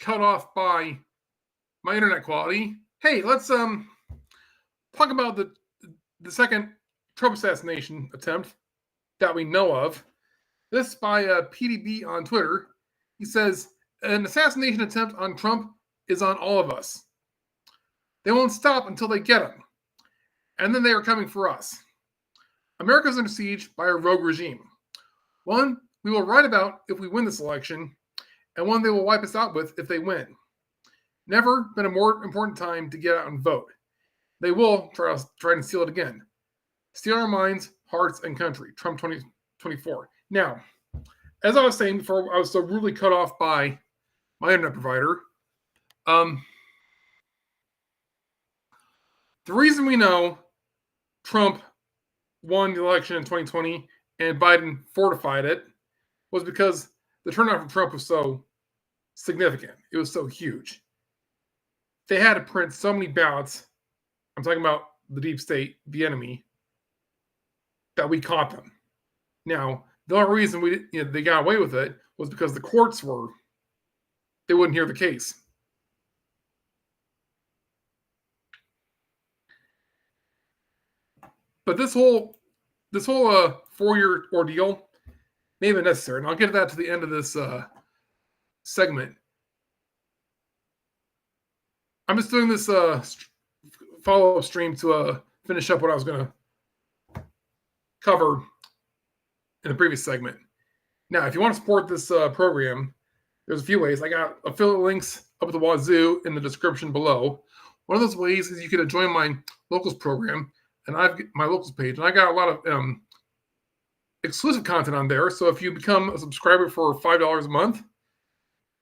cut off by my internet quality. Hey, let's talk about the second Trump assassination attempt that we know of. This by PDB on Twitter. He says an assassination attempt on Trump is on all of us. They won't stop until they get him, and then they are coming for us. America's under siege by a rogue regime. One we will write about if we win this election, and one they will wipe us out with if they win. Never been a more important time to get out and vote. They will try and steal it again. Steal our minds, hearts, and country. Trump 2024. Now, as I was saying before, I was so rudely cut off by my internet provider. The reason we know Trump won the election in 2020 and Biden fortified it was because the turnout for Trump was so significant. It was so huge. They had to print so many ballots. I'm talking about the deep state, the enemy, that we caught them. Now, the only reason they got away with it was because the courts they wouldn't hear the case. But this whole 4-year ordeal may have been necessary, and I'll get to that to the end of this segment. I'm just doing this follow-up stream to finish up what I was going to cover in the previous segment. Now, if you want to support this program, there's a few ways. I got affiliate links up at the wazoo in the description below. One of those ways is you can join my locals program, and I've my locals page, and I got a lot of exclusive content on there. So if you become a subscriber for $5 a month,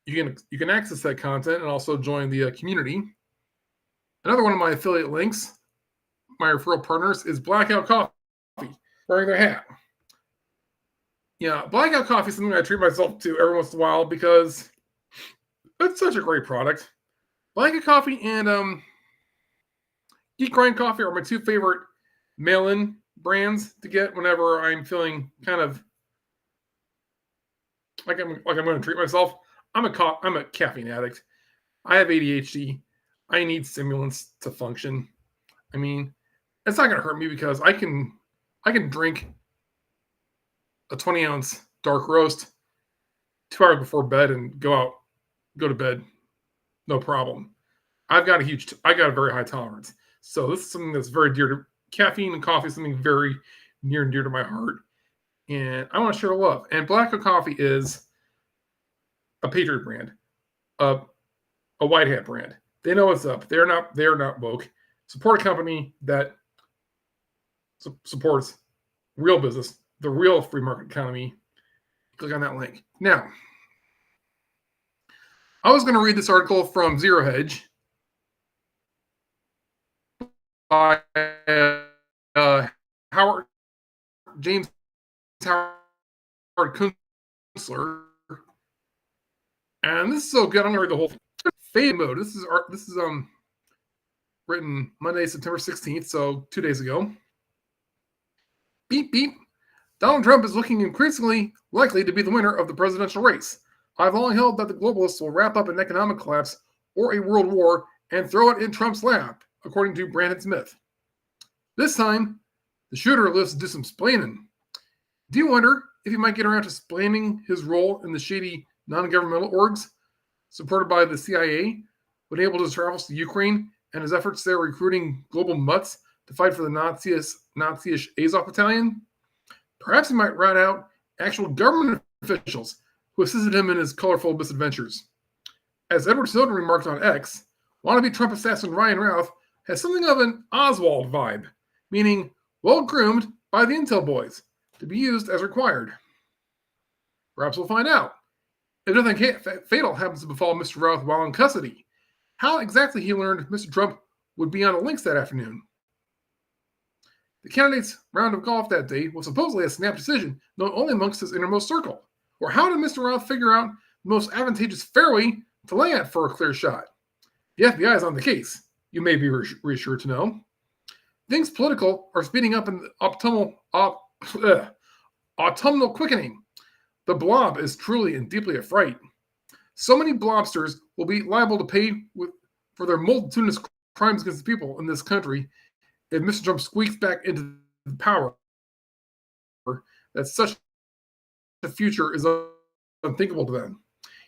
you can access that content and also join the community. Another one of my affiliate links, my referral partners, is Blackout Coffee, wearing their hat. Yeah, Blackout Coffee is something I treat myself to every once in a while because it's such a great product. Blackout Coffee and Geek Grind Coffee are my two favorite mail-in brands to get whenever I'm feeling kind of like I'm going to treat myself. I'm a caffeine addict. I have ADHD. I need stimulants to function. I mean, it's not going to hurt me because I can drink a 20-ounce dark roast 2 hours before bed and go to bed, no problem. I got a very high tolerance. So this is something that's very dear to caffeine, and coffee is something very near and dear to my heart. And I want to share the love. And Blackout Coffee is a patriot brand, a white hat brand. They know what's up. They're not woke. Support a company that supports real business, the real free market economy. Click on that link. Now, I was going to read this article from Zero Hedge by James Howard Kunstler, and this is so good. I'm going to read the whole thing. Fade mode. This is written Monday, September 16th, so 2 days ago. Beep beep. Donald Trump is looking increasingly likely to be the winner of the presidential race. I've long held that the globalists will wrap up an economic collapse or a world war and throw it in Trump's lap, according to Brandon Smith. This time, the shooter lives to do some splaining. Do you wonder if he might get around to splaining his role in the shady non-governmental orgs supported by the CIA when able to travel to Ukraine and his efforts there recruiting global mutts to fight for the Nazi-ish Azov battalion? Perhaps he might rat out actual government officials who assisted him in his colorful misadventures. As Edward Snowden remarked on X, wannabe Trump assassin Ryan Ralph has something of an Oswald vibe, meaning well-groomed by the intel boys to be used as required. Perhaps we'll find out. If nothing fatal happens to befall Mr. Ralph while in custody, how exactly he learned Mr. Trump would be on the links that afternoon. The candidates' round of golf that day was supposedly a snap decision known only amongst his innermost circle. Or how did Mr. Ralph figure out the most advantageous fairway to lay at for a clear shot? The FBI is on the case, you may be reassured to know. Things political are speeding up in the autumnal quickening. The blob is truly and deeply a fright. So many blobsters will be liable to pay for their multitudinous crimes against the people in this country if Mr. Trump squeaks back into the power that such a future is unthinkable to them.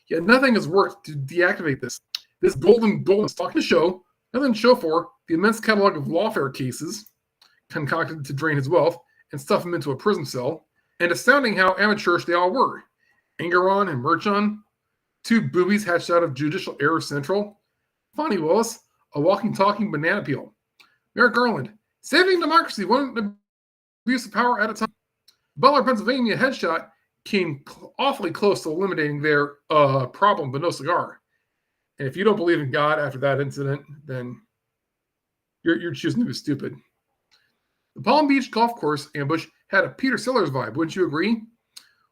Yet nothing has worked to deactivate this. This golden talking to show, nothing to show for the immense catalog of lawfare cases concocted to drain his wealth and stuff him into a prison cell, and astounding how amateurish they all were. Engoron and Merchon, two boobies hatched out of Judicial Error Central. Fonnie Willis, a walking, talking banana peel. Merrick Garland, saving democracy one abuse of power at a time. Butler, Pennsylvania headshot came awfully close to eliminating their problem, but no cigar. And if you don't believe in God after that incident, then you're choosing to be stupid. The Palm Beach golf course ambush had a Peter Sellers vibe, wouldn't you agree?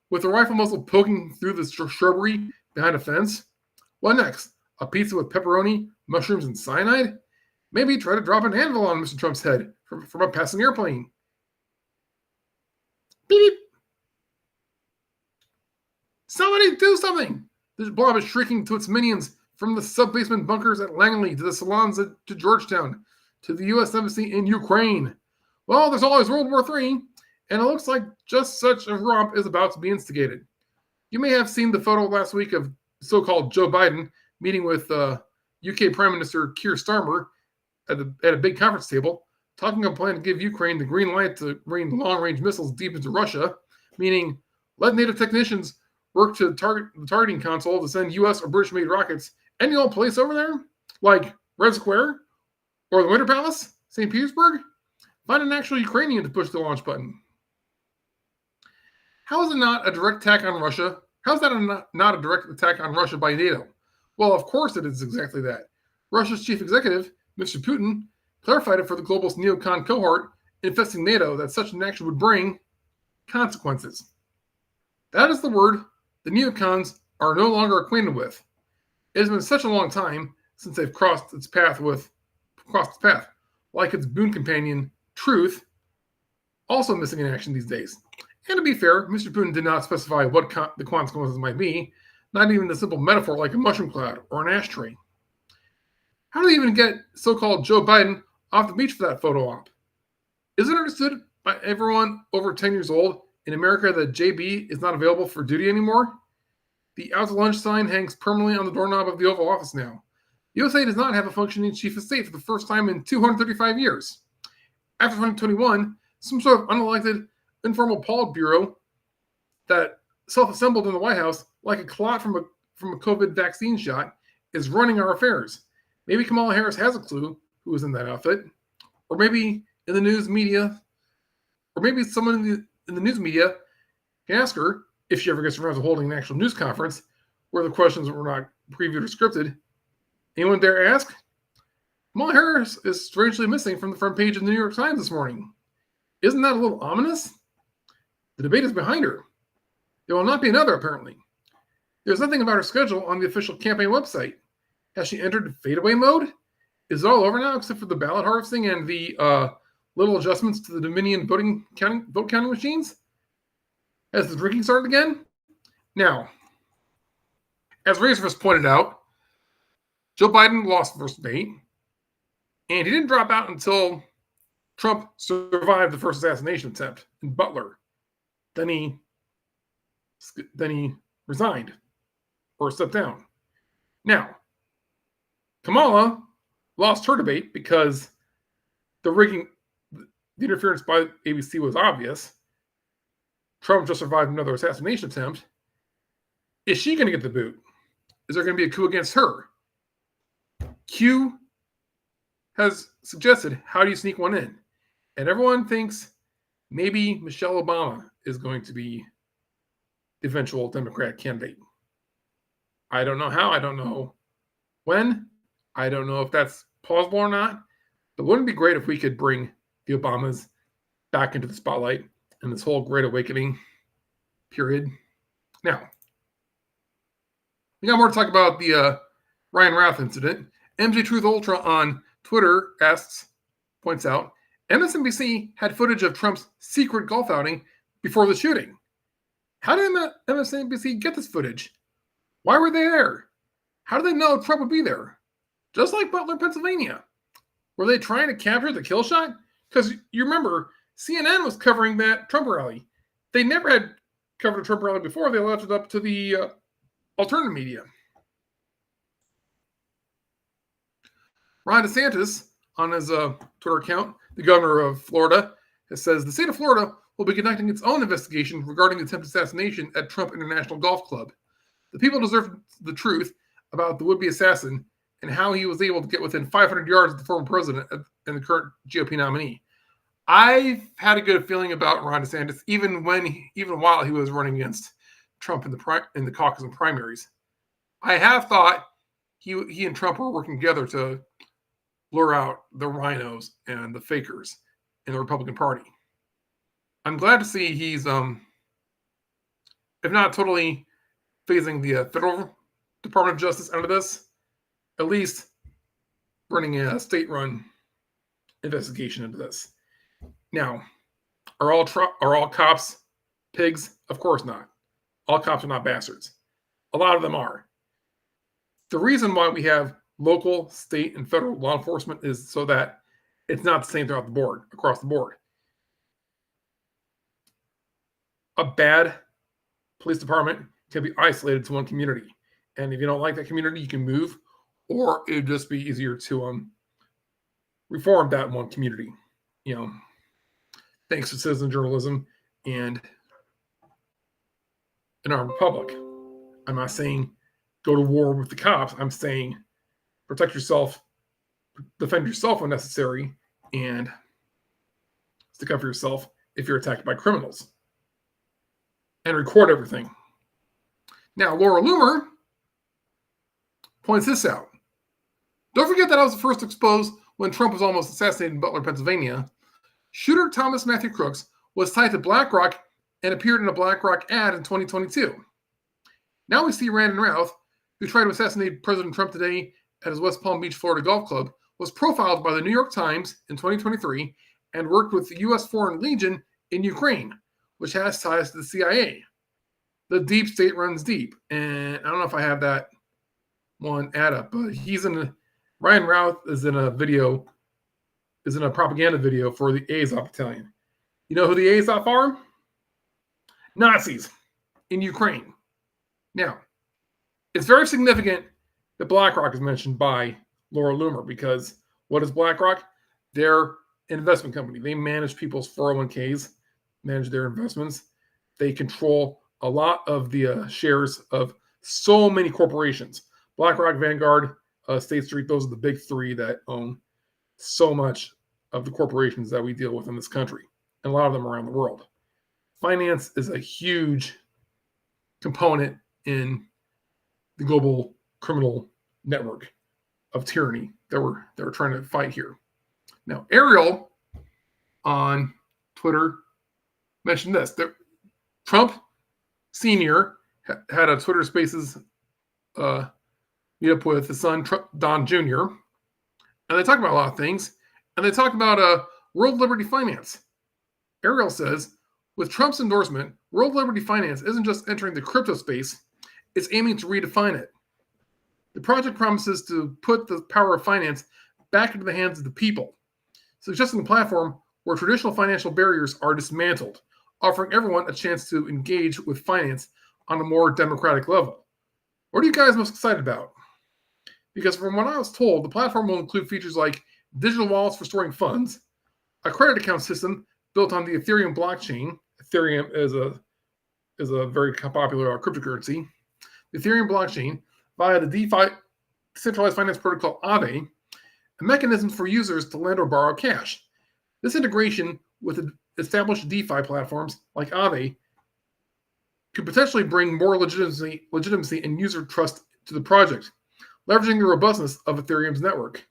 With a rifle muzzle poking through the shrubbery behind a fence. What next? A pizza with pepperoni, mushrooms, and cyanide? Maybe try to drop an anvil on Mr. Trump's head from a passing airplane. Beep, beep. Somebody do something! The blob is shrieking to its minions from the sub-basement bunkers at Langley to the salons to Georgetown to the U.S. Embassy in Ukraine. Well, there's always World War III, and it looks like just such a romp is about to be instigated. You may have seen the photo last week of so-called Joe Biden meeting with UK Prime Minister Keir Starmer at a big conference table, talking about a plan to give Ukraine the green light to rain long-range missiles deep into Russia, meaning let NATO technicians work to target the targeting console to send U.S. or British-made rockets any old place over there, like Red Square or the Winter Palace, St. Petersburg. Find an actual Ukrainian to push the launch button. How is it not a direct attack on Russia? How is that not a direct attack on Russia by NATO? Well, of course it is exactly that. Russia's chief executive, Mr. Putin, clarified it for the globalist neocon cohort infesting NATO that such an action would bring consequences. That is the word the neocons are no longer acquainted with. It has been such a long time since they've crossed its path, like its boon companion, Truth, also missing in action these days. And to be fair, Mr. Putin did not specify what the consequences might be, not even a simple metaphor like a mushroom cloud or an ashtray. How do they even get so-called Joe Biden off the beach for that photo op? Is it understood by everyone over 10 years old in America that JB is not available for duty anymore? The out to lunch sign hangs permanently on the doorknob of the Oval Office now. The USA does not have a functioning chief of state for the first time in 235 years. After 2021, some sort of unelected informal Politburo that self-assembled in the White House like a clot from a COVID vaccine shot is running our affairs. Maybe Kamala Harris has a clue who was in that outfit, or maybe in the news media, or maybe someone in the news media can ask her if she ever gets around to holding an actual news conference where the questions were not previewed or scripted. Anyone dare ask? Kamala Harris is strangely missing from the front page of the New York Times this morning. Isn't that a little ominous? The debate is behind her. There will not be another, apparently. There's nothing about her schedule on the official campaign website. Has she entered fadeaway mode? Is it all over now except for the ballot harvesting and the little adjustments to the Dominion vote counting machines? Has the drinking started again? Now, as Razorfist pointed out, Joe Biden lost the first debate, and he didn't drop out until Trump survived the first assassination attempt in Butler. Then he resigned or stepped down. Now, Kamala lost her debate because the interference by ABC was obvious. Trump just survived another assassination attempt. Is she going to get the boot? Is there going to be a coup against her? Q has suggested, how do you sneak one in? And everyone thinks maybe Michelle Obama is going to be the eventual Democratic candidate. I don't know how. I don't know when. I don't know if that's plausible or not. But wouldn't it be great if we could bring the Obamas back into the spotlight in this whole Great Awakening period? Now, we got more to talk about the Ryan Routh incident. MJ Truth Ultra on Twitter points out, MSNBC had footage of Trump's secret golf outing before the shooting. How did MSNBC get this footage? Why were they there? How did they know Trump would be there? Just like Butler, Pennsylvania. Were they trying to capture the kill shot? Because you remember, CNN was covering that Trump rally. They never had covered a Trump rally before. They left it up to the alternative media. Ron DeSantis, on his Twitter account, the governor of Florida, says the state of Florida will be conducting its own investigation regarding the attempted assassination at Trump International Golf Club. The people deserve the truth about the would-be assassin and how he was able to get within 500 yards of the former president and the current GOP nominee. I've had a good feeling about Ron DeSantis, even while he was running against Trump in the caucus and primaries. I have thought he and Trump were working together to lure out the rhinos and the fakers in the Republican Party. I'm glad to see he's, if not totally phasing the federal Department of Justice out of this, at least running a state-run investigation into this. Now, are all cops pigs? Of course not. All cops are not bastards. A lot of them are. The reason why we have local, state, and federal law enforcement is so that it's not the same throughout the board, across the board. A bad police department can be isolated to one community. And if you don't like that community, you can move, or it would just be easier to reform that one community. Thanks to citizen journalism and an armed republic. I'm not saying go to war with the cops. I'm saying protect yourself, defend yourself when necessary, and stick up for yourself if you're attacked by criminals. And record everything. Now, Laura Loomer points this out. Don't forget that I was the first to expose when Trump was almost assassinated in Butler, Pennsylvania. Shooter Thomas Matthew Crooks was tied to BlackRock and appeared in a BlackRock ad in 2022. Now we see Randon Routh, who tried to assassinate President Trump today at his West Palm Beach, Florida golf club, was profiled by the New York Times in 2023 and worked with the U.S. Foreign Legion in Ukraine, which has ties to the CIA. The deep state runs deep. And I don't know if I have that one ad up, but Ryan Routh is in a propaganda video for the Azov Battalion. You know who the Azov are? Nazis in Ukraine. Now, it's very significant that BlackRock is mentioned by Laura Loomer because what is BlackRock? They're an investment company. They manage people's 401ks, manage their investments. They control a lot of the shares of so many corporations. BlackRock, Vanguard, State Street, those are the big three that own so much of the corporations that we deal with in this country, and a lot of them around the world. Finance is a huge component in the global criminal network of tyranny that we're trying to fight here. Now, Ariel on Twitter mentioned this, that Trump Sr. had a Twitter Spaces meet up with his son, Don Jr., and they talk about a lot of things, and they talk about World Liberty Finance. Ariel says, with Trump's endorsement, World Liberty Finance isn't just entering the crypto space, it's aiming to redefine it. The project promises to put the power of finance back into the hands of the people, suggesting a platform where traditional financial barriers are dismantled, offering everyone a chance to engage with finance on a more democratic level. What are you guys most excited about? Because from what I was told, the platform will include features like digital wallets for storing funds, a credit account system built on the Ethereum blockchain. Ethereum is a very popular cryptocurrency. The Ethereum blockchain via the DeFi decentralized finance protocol Aave, a mechanism for users to lend or borrow cash. This integration with established DeFi platforms like Aave could potentially bring more legitimacy and user trust to the project, leveraging the robustness of Ethereum's network.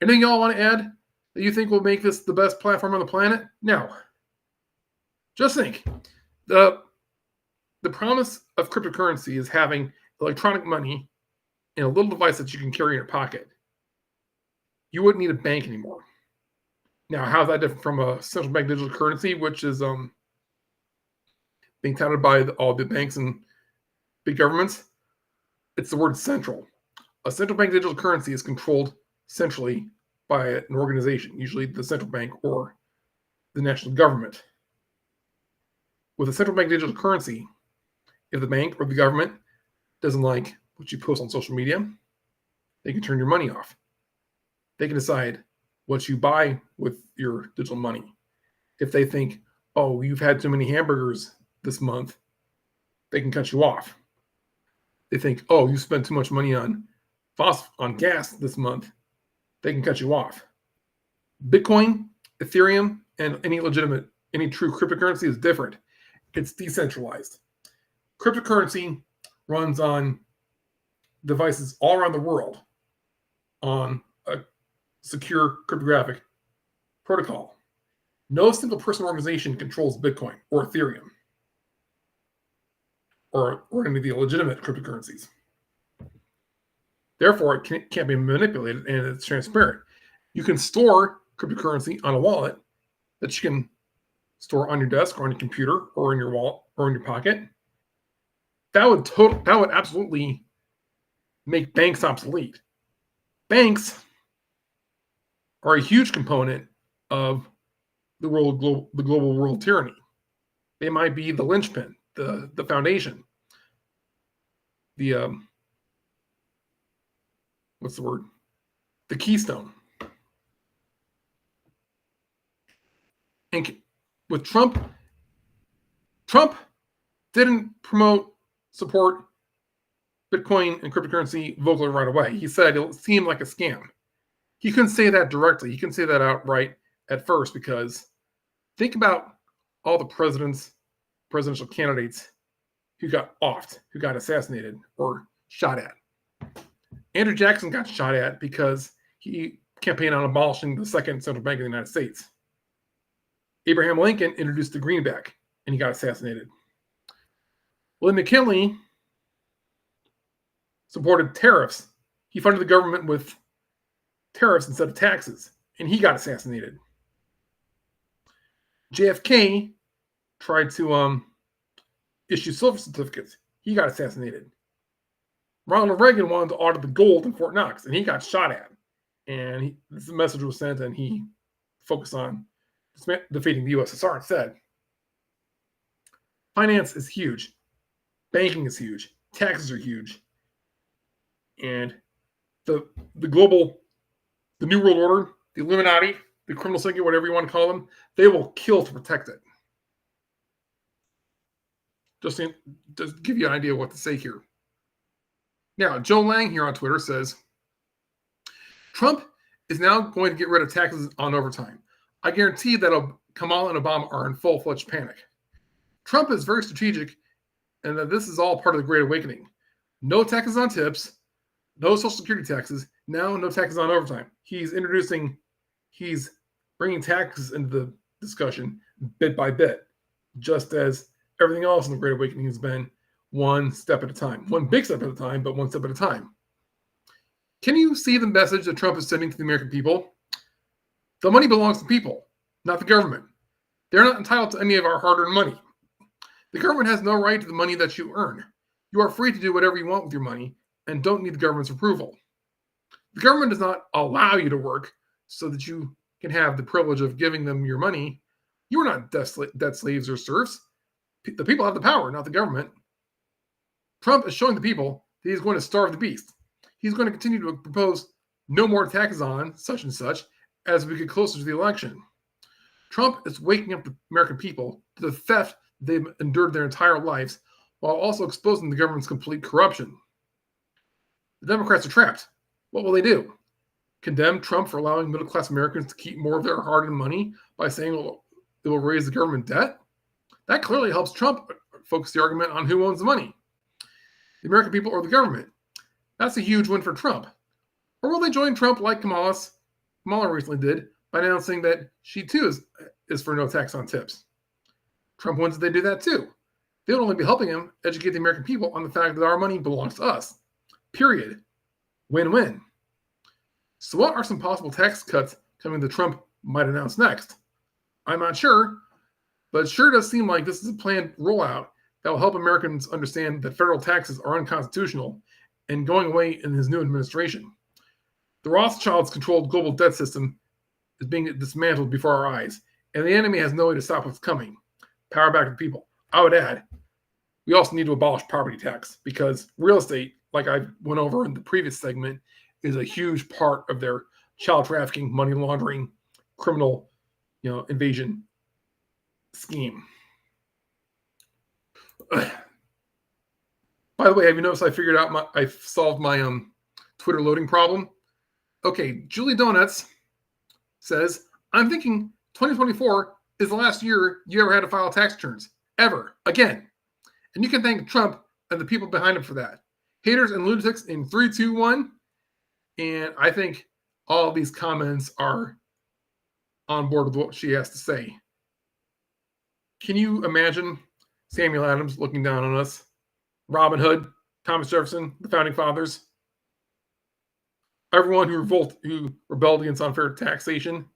Anything y'all want to add that you think will make this the best platform on the planet? Now, just think, the promise of cryptocurrency is having electronic money in a little device that you can carry in your pocket. You wouldn't need a bank anymore. Now, how's that different from a central bank digital currency, which is being touted by all the banks and big governments? It's the word central. A central bank digital currency is controlled centrally by an organization, usually the central bank or the national government. With a central bank digital currency, if the bank or the government doesn't like what you post on social media, they can turn your money off. They can decide what you buy with your digital money. If they think, oh, you've had too many hamburgers this month, they can cut you off. They think, oh, you spent too much money on gas this month, they can cut you off. Bitcoin, Ethereum, and any true cryptocurrency is different. It's decentralized. Cryptocurrency runs on devices all around the world on a secure cryptographic protocol. No single person organization controls Bitcoin or Ethereum or any of the legitimate cryptocurrencies. Therefore, it can't be manipulated and it's transparent. You can store cryptocurrency on a wallet that you can store on your desk or on your computer or in your wallet or in your pocket. That would absolutely make banks obsolete. Banks are a huge component of the global world tyranny. They might be the linchpin, the foundation, the the keystone. And with Trump didn't support Bitcoin and cryptocurrency vocally right away. He said it seemed like a scam. He couldn't say that directly. He couldn't say that outright at first because think about all the presidential candidates who got offed, who got assassinated or shot at. Andrew Jackson got shot at because he campaigned on abolishing the second central bank of the United States. Abraham Lincoln introduced the greenback and he got assassinated. William McKinley supported tariffs. He funded the government with tariffs instead of taxes, and he got assassinated. JFK tried to issue silver certificates. He got assassinated. Ronald Reagan wanted to audit the gold in Fort Knox, and he got shot at. And this message was sent, and he focused on defeating the USSR instead. Finance is huge. Banking is huge. Taxes are huge. And the New World Order, the Illuminati, the criminal syndicate, whatever you want to call them, they will kill to protect it. Just to give you an idea of what to say here. Now, Joe Lang here on Twitter says, Trump is now going to get rid of taxes on overtime. I guarantee that Kamala and Obama are in full-fledged panic. Trump is very strategic and that this is all part of the Great Awakening. No taxes on tips, no Social Security taxes, now no taxes on overtime. He's bringing taxes into the discussion bit by bit, just as everything else in the Great Awakening has been one step at a time. One big step at a time, but one step at a time. Can you see the message that Trump is sending to the American people? The money belongs to people, not the government. They're not entitled to any of our hard-earned money. The government has no right to the money that you earn. You are free to do whatever you want with your money and don't need the government's approval. The government does not allow you to work so that you can have the privilege of giving them your money. You are not debt slaves or serfs. The people have the power, not the government. Trump is showing the people that he's going to starve the beast. He's going to continue to propose no more taxes on such and such as we get closer to the election. Trump is waking up the American people to the theft they've endured their entire lives while also exposing the government's complete corruption. The Democrats are trapped. What will they do? Condemn Trump for allowing middle-class Americans to keep more of their hard-earned money by saying it will raise the government debt? That clearly helps Trump focus the argument on who owns the money, the American people or the government. That's a huge win for Trump. Or will they join Trump like Kamala recently did by announcing that she too is for no tax on tips? Trump wins if they do that too. They would only be helping him educate the American people on the fact that our money belongs to us. Period. Win-win. So what are some possible tax cuts coming that Trump might announce next? I'm not sure, but it sure does seem like this is a planned rollout that will help Americans understand that federal taxes are unconstitutional and going away in his new administration. The Rothschilds controlled global debt system is being dismantled before our eyes, and the enemy has no way to stop what's coming. Power back to the people. I would add, we also need to abolish property tax because real estate, like I went over in the previous segment, is a huge part of their child trafficking, money laundering, criminal, invasion scheme. By the way, have you noticed I solved my Twitter loading problem? Okay, Julie Donuts says, I'm thinking 2024 is the last year you ever had to file tax returns. Ever. Again. And you can thank Trump and the people behind him for that. Haters and lunatics in 3, 2, 1. And I think all of these comments are on board with what she has to say. Can you imagine Samuel Adams looking down on us? Robin Hood, Thomas Jefferson, the founding fathers, everyone who rebelled against unfair taxation,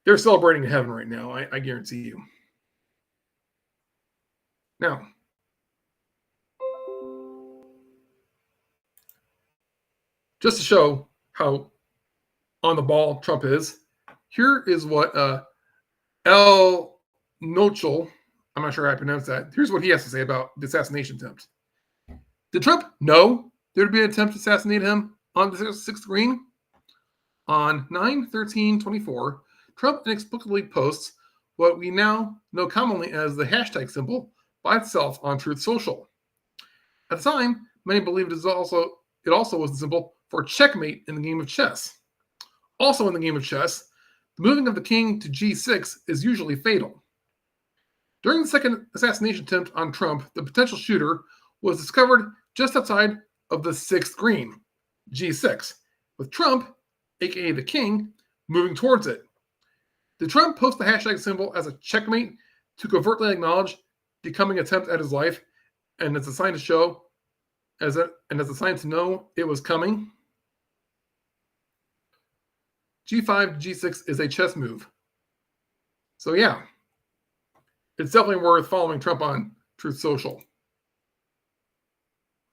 they're celebrating in heaven right now, I guarantee you. Now, just to show how on the ball Trump is, here is what El Nochel, I'm not sure how I pronounce that, here's what he has to say about the assassination attempt. Did Trump know there would be an attempt to assassinate him on the 6th green? On 9/13/24, Trump inexplicably posts what we now know commonly as the hashtag symbol by itself on Truth Social. At the time, many believed it also was the symbol for checkmate in the game of chess. Also in the game of chess, the moving of the king to G6 is usually fatal. During the second assassination attempt on Trump, the potential shooter was discovered just outside of the 6th green, G6, with Trump, aka the king, moving towards it. Did Trump post the hashtag symbol as a checkmate to covertly acknowledge the coming attempt at his life, and as a sign to show, as a sign to know it was coming? G5 to G6 is a chess move. So yeah, it's definitely worth following Trump on Truth Social.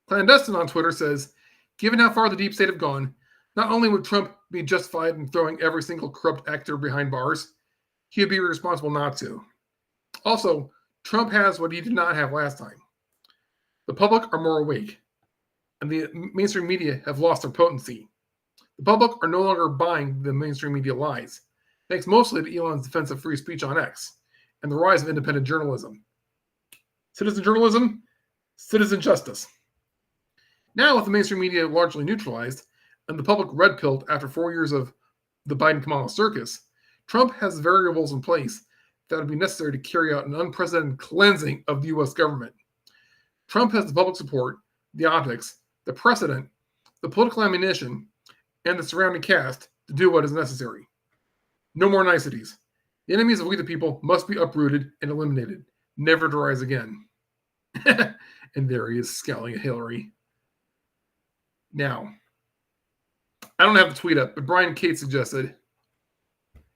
Clandestine on Twitter says, given how far the deep state have gone, not only would Trump be justified in throwing every single corrupt actor behind bars, he would be responsible not to. Also, Trump has what he did not have last time. The public are more awake, and the mainstream media have lost their potency. The public are no longer buying the mainstream media lies, thanks mostly to Elon's defense of free speech on X and the rise of independent journalism. Citizen journalism, citizen justice. Now, with the mainstream media largely neutralized and the public red-pilled after 4 years of the Biden-Kamala circus, Trump has variables in place that would be necessary to carry out an unprecedented cleansing of the U.S. government. Trump has the public support, the optics, the precedent, the political ammunition, and the surrounding cast to do what is necessary. No more niceties. The enemies of we the people must be uprooted and eliminated, never to rise again. And there he is, scowling at Hillary. Now, I don't have the tweet up, but Brian Cates suggested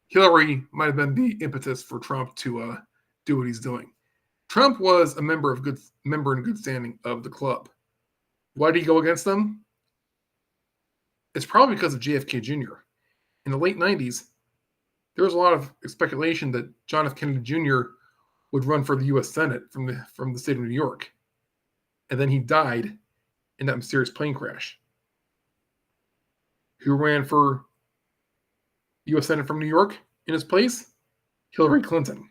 Hillary might have been the impetus for Trump to do what he's doing. Trump was a member in good standing of the club. Why did he go against them? It's probably because of JFK Jr. In the late 90s, there was a lot of speculation that John F. Kennedy Jr. would run for the U.S. Senate from the state of New York. And then he died in that mysterious plane crash. Who ran for U.S. Senate from New York in his place? Hillary Clinton.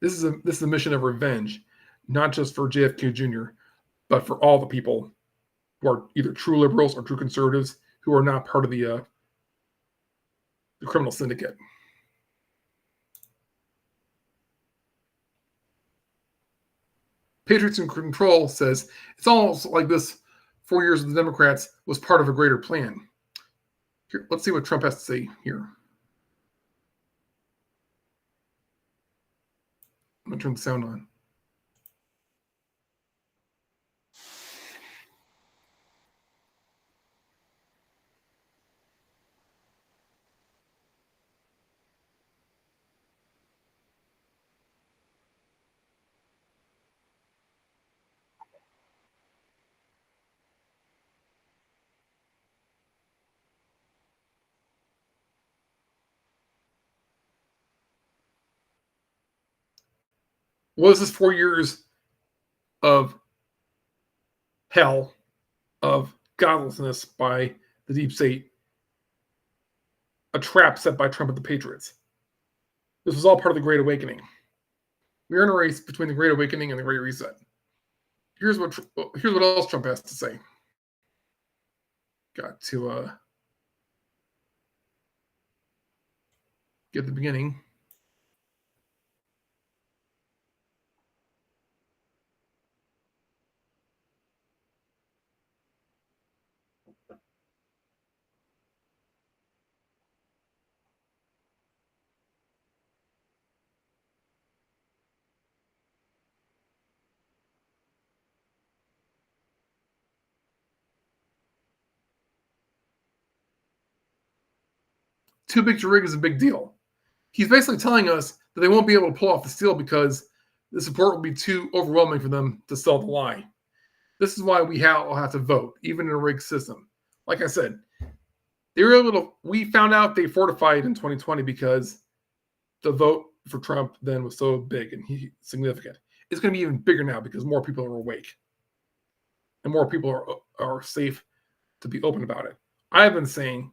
This is a mission of revenge, not just for JFK Jr., but for all the people who are either true liberals or true conservatives who are not part of the criminal syndicate. Patriots in Control says, it's almost like this 4 years of the Democrats was part of a greater plan. Here, let's see what Trump has to say here. I'm going to turn the sound on. Was this 4 years of hell, of godlessness by the deep state, a trap set by Trump and the Patriots? This was all part of the Great Awakening. We're in a race between the Great Awakening and the Great Reset. Here's what else Trump has to say. Got to get the beginning. Too big to rig is a big deal. He's basically telling us that they won't be able to pull off the steal because the support will be too overwhelming for them to sell the lie. This is why we all have to vote, even in a rigged system. Like I said, they were able to. We found out they fortified in 2020 because the vote for Trump then was so big and significant. It's going to be even bigger now because more people are awake and more people are safe to be open about it. I've been saying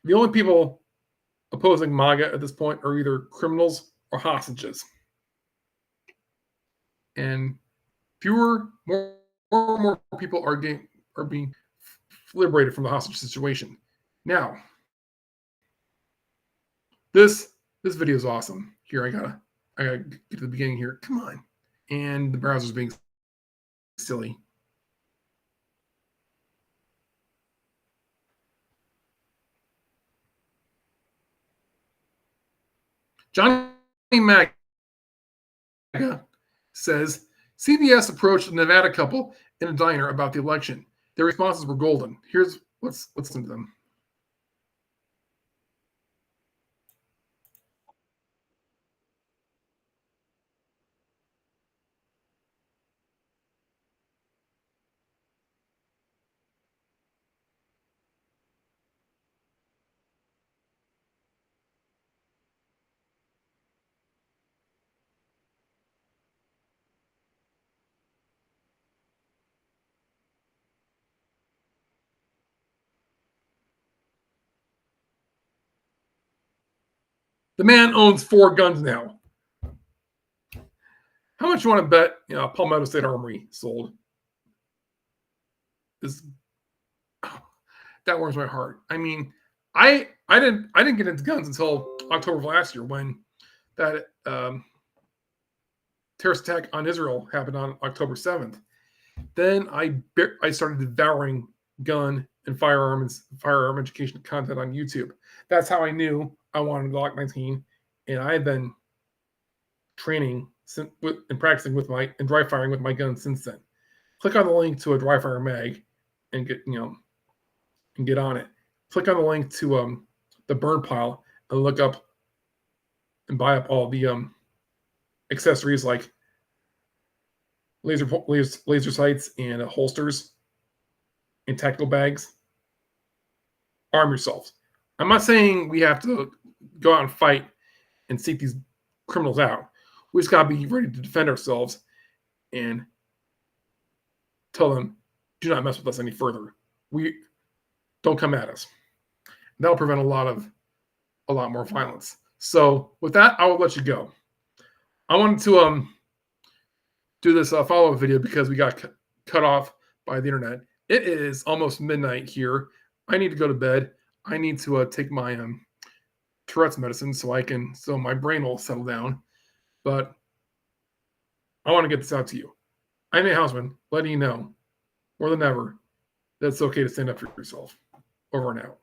the only people opposing MAGA at this point are either criminals or hostages. And more and more people are being liberated from the hostage situation. Now, this video is awesome. Here, I gotta get to the beginning here. Come on. And the browser's being silly. Johnny Mac says CBS approached a Nevada couple in a diner about the election. Their responses were golden. Let's listen to them. The man owns 4 guns now. How much you want to bet? Palmetto State Armory sold. That warms my heart. I mean, I didn't get into guns until October of last year when that terrorist attack on Israel happened on October 7th. Then I started devouring gun and firearm education content on YouTube. That's how I knew I wanted a Glock 19, and I've been training and practicing and dry firing with my gun since then. Click on the link to a dry fire mag and get on it. Click on the link to the burn pile and look up and buy up all the accessories like laser sights and holsters and tactical bags. Arm yourselves. I'm not saying we have to go out and fight and seek these criminals out. We just got to be ready to defend ourselves and tell them, do not mess with us any further. We don't come at us. That'll prevent a lot more violence. So with that, I will let you go. I wanted to do this follow-up video because we got cut off by the internet. It is almost midnight here. I need to go to bed. I need to take my Tourette's medicine so my brain will settle down. But I want to get this out to you. I'm Nate Hausman, letting you know more than ever that it's okay to stand up for yourself. Over and out.